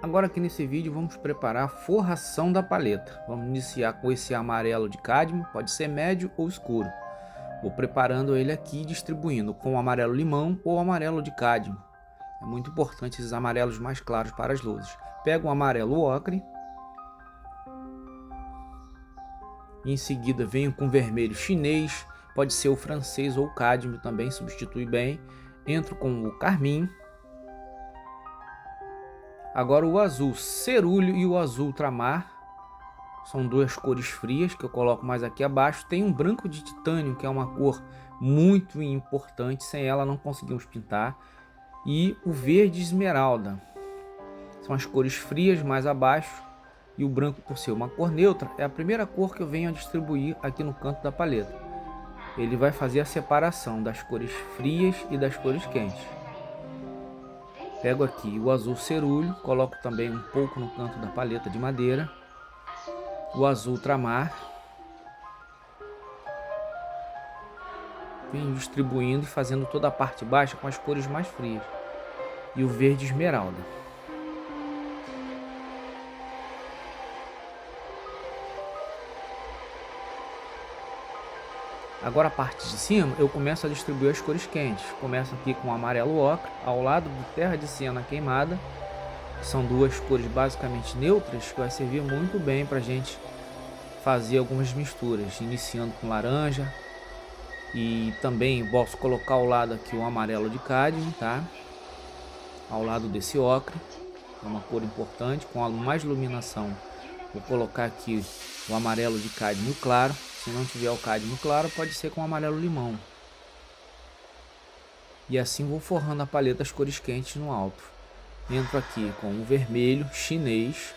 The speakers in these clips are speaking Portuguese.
Agora aqui nesse vídeo vamos preparar a forração da paleta. Vamos iniciar com esse amarelo de cádmio, pode ser médio ou escuro. Vou preparando ele aqui, distribuindo com o amarelo limão ou amarelo de cádmio. É muito importante esses amarelos mais claros para as luzes. Pego o amarelo ocre. E em seguida venho com vermelho chinês, pode ser o francês ou o cádmio também, substitui bem. Entro com o carmim. Agora o azul cerúleo e o azul ultramar. São duas cores frias que eu coloco mais aqui abaixo. Tem um branco de titânio, que é uma cor muito importante. Sem ela não conseguimos pintar. E o verde esmeralda. São as cores frias mais abaixo. E o branco, por ser uma cor neutra, é a primeira cor que eu venho a distribuir aqui no canto da paleta. Ele vai fazer a separação das cores frias e das cores quentes. Pego aqui o azul cerúleo, coloco também um pouco no canto da paleta de madeira. O azul ultramar. Venho distribuindo e fazendo toda a parte baixa com as cores mais frias. E o verde esmeralda. Agora a parte de cima eu começo a distribuir as cores quentes. Começo aqui com o amarelo ocre, ao lado do terra de siena queimada. São duas cores basicamente neutras que vai servir muito bem para a gente fazer algumas misturas. Iniciando com laranja. E também posso colocar ao lado aqui o amarelo de cádmio, tá? Ao lado desse ocre. É uma cor importante, com mais iluminação. Vou colocar aqui o amarelo de cádmio claro. Se não tiver o cádmio claro, pode ser com amarelo limão. E assim vou forrando a paleta as cores quentes no alto. Entro aqui com o vermelho chinês.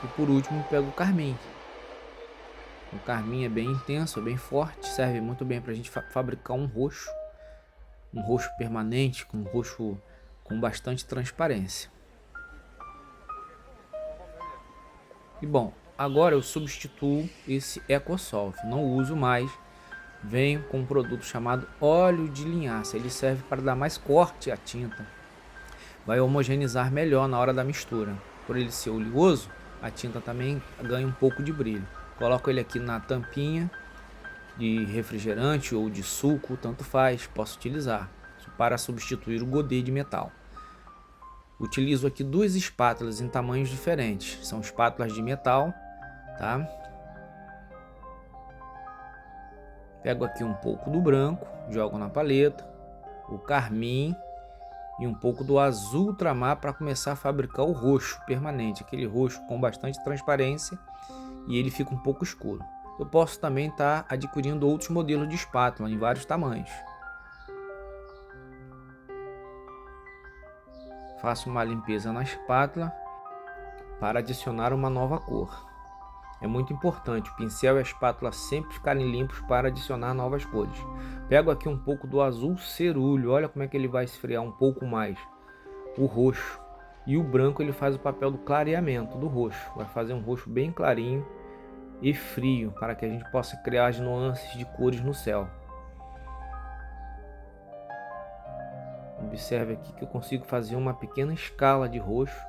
E por último pego o carmim. O carmim é bem intenso, é bem forte, serve muito bem para a gente fabricar um roxo. Um roxo permanente, um roxo com bastante transparência. E bom, agora eu substituo esse EcoSolve, não uso mais. Venho com um produto chamado óleo de linhaça, ele serve para dar mais corte à tinta. Vai homogeneizar melhor na hora da mistura. Por ele ser oleoso, a tinta também ganha um pouco de brilho. Coloco ele aqui na tampinha de refrigerante ou de suco, tanto faz, posso utilizar para substituir o godê de metal. Utilizo aqui duas espátulas em tamanhos diferentes, são espátulas de metal, tá? Pego aqui um pouco do branco, jogo na paleta, o carmim e um pouco do azul ultramar para começar a fabricar o roxo permanente, aquele roxo com bastante transparência e ele fica um pouco escuro. Eu posso também estar adquirindo outros modelos de espátula em vários tamanhos. Faço uma limpeza na espátula para adicionar uma nova cor. É muito importante o pincel e a espátula sempre ficarem limpos para adicionar novas cores. Pego aqui um pouco do azul cerúleo, olha como é que ele vai esfriar um pouco mais o roxo. E o branco ele faz o papel do clareamento do roxo, vai fazer um roxo bem clarinho e frio para que a gente possa criar as nuances de cores no céu. Observe aqui que eu consigo fazer uma pequena escala de roxo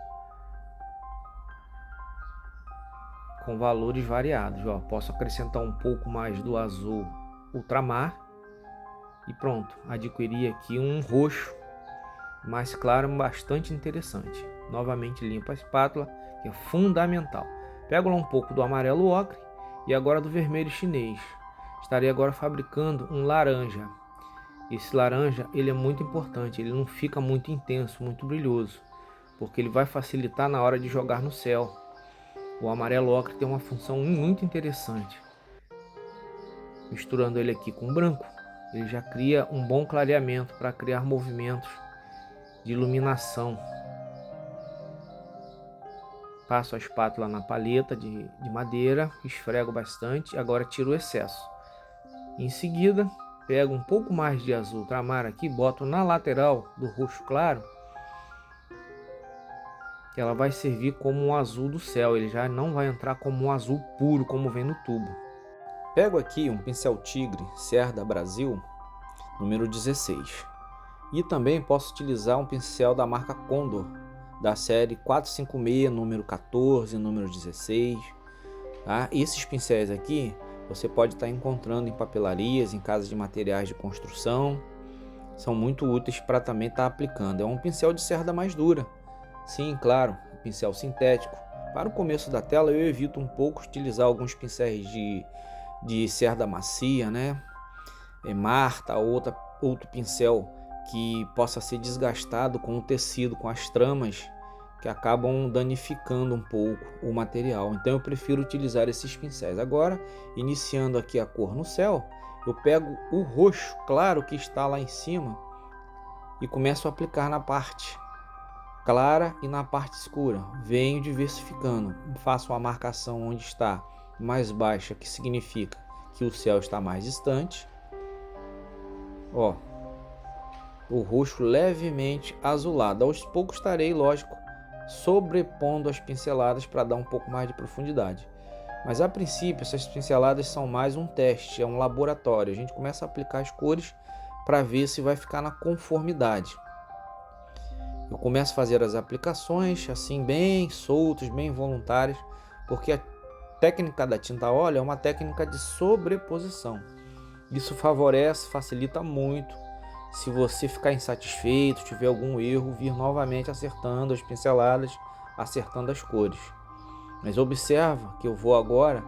com valores variados. Ó, posso acrescentar um pouco mais do azul ultramar e pronto, adquiri aqui um roxo mais claro, bastante interessante. Novamente limpo a espátula, que é fundamental. Pego lá um pouco do amarelo ocre e agora do vermelho chinês. Estarei agora fabricando um laranja. Esse laranja ele é muito importante, ele não fica muito intenso, muito brilhoso, porque ele vai facilitar na hora de jogar no céu. O amarelo ocre tem uma função muito interessante. Misturando ele aqui com o branco, ele já cria um bom clareamento para criar movimentos de iluminação. Passo a espátula na paleta de madeira, esfrego bastante, agora tiro o excesso. Em seguida, pego um pouco mais de azul ultramar aqui, boto na lateral do roxo claro, que ela vai servir como um azul do céu, ele já não vai entrar como um azul puro, como vem no tubo. Pego aqui um pincel tigre Cerda Brasil número 16. E também posso utilizar um pincel da marca Condor, da série 456, número 14, número 16. Tá? Esses pincéis aqui você pode estar encontrando em papelarias, em casas de materiais de construção. São muito úteis para também estar aplicando. É um pincel de cerda mais dura. Sim, claro, pincel sintético. Para o começo da tela eu evito um pouco utilizar alguns pincéis de cerda macia, né? Marta, outro pincel que possa ser desgastado com o tecido, com as tramas que acabam danificando um pouco o material. Então eu prefiro utilizar esses pincéis. Agora, iniciando aqui a cor no céu, eu pego o roxo claro que está lá em cima e começo a aplicar na parte clara e na parte escura. Venho diversificando, faço uma marcação onde está mais baixa, que significa que o céu está mais distante. Ó, o roxo levemente azulado. Aos poucos estarei, lógico, sobrepondo as pinceladas para dar um pouco mais de profundidade. Mas a princípio essas pinceladas são mais um teste, é um laboratório. A gente começa a aplicar as cores para ver se vai ficar na conformidade. Eu começo a fazer as aplicações assim bem soltas, bem voluntárias, porque a técnica da tinta a óleo é uma técnica de sobreposição. Isso favorece, facilita muito. Se você ficar insatisfeito, tiver algum erro, vir novamente acertando as pinceladas, acertando as cores. Mas observa que eu vou agora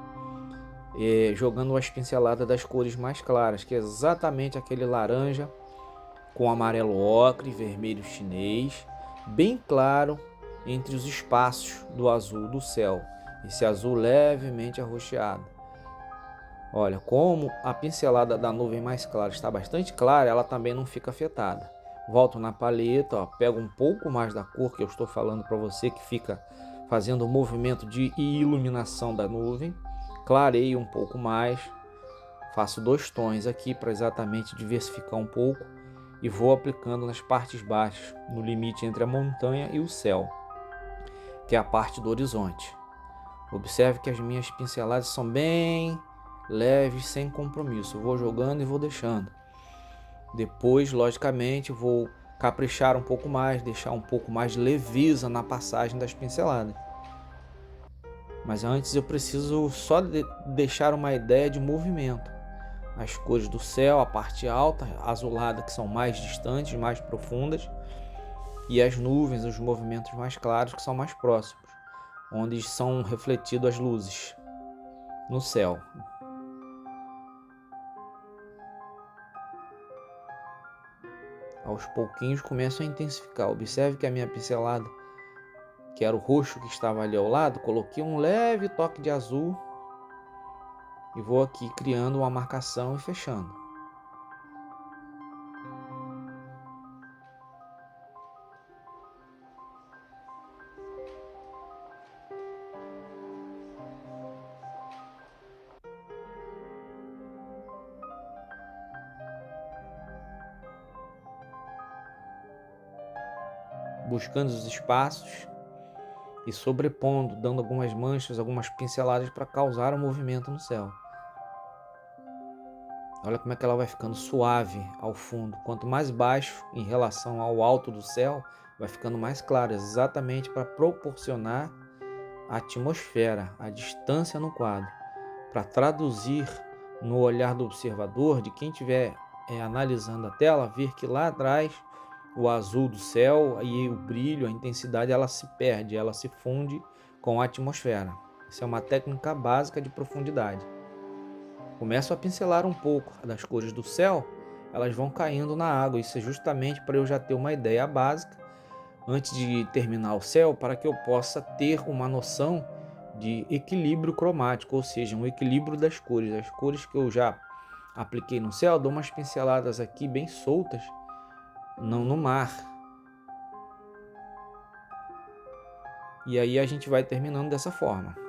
jogando as pinceladas das cores mais claras, que é exatamente aquele laranja com amarelo ocre, vermelho chinês, bem claro entre os espaços do azul do céu. Esse azul levemente arroxeado. Olha, como a pincelada da nuvem mais clara está bastante clara, ela também não fica afetada. Volto na paleta, ó, pego um pouco mais da cor que eu estou falando para você, que fica fazendo o movimento de iluminação da nuvem. Clareio um pouco mais, faço 2 tons aqui para exatamente diversificar um pouco e vou aplicando nas partes baixas, no limite entre a montanha e o céu, que é a parte do horizonte. Observe que as minhas pinceladas são bem leves, sem compromisso. Eu vou jogando e vou deixando. Depois, logicamente, vou caprichar um pouco mais, deixar um pouco mais de leveza na passagem das pinceladas. Mas antes eu preciso só deixar uma ideia de movimento. As cores do céu, a parte alta, azulada, que são mais distantes, mais profundas, e as nuvens, os movimentos mais claros, que são mais próximos, onde são refletidas as luzes no céu. Aos pouquinhos começo a intensificar. Observe que a minha pincelada, que era o roxo que estava ali ao lado, coloquei um leve toque de azul e vou aqui criando uma marcação e fechando. Buscando os espaços e sobrepondo, dando algumas manchas, algumas pinceladas para causar um movimento no céu. Olha como é que ela vai ficando suave ao fundo. Quanto mais baixo em relação ao alto do céu, vai ficando mais claro, exatamente para proporcionar a atmosfera, a distância no quadro, para traduzir no olhar do observador, de quem estiver analisando a tela, ver que lá atrás o azul do céu e o brilho, a intensidade, ela se perde, ela se funde com a atmosfera. Isso é uma técnica básica de profundidade. Começo a pincelar um pouco das cores do céu, elas vão caindo na água. Isso é justamente para eu já ter uma ideia básica antes de terminar o céu, para que eu possa ter uma noção de equilíbrio cromático, ou seja, um equilíbrio das cores. As cores que eu já apliquei no céu, dou umas pinceladas aqui bem soltas, não no mar. E aí a gente vai terminando dessa forma.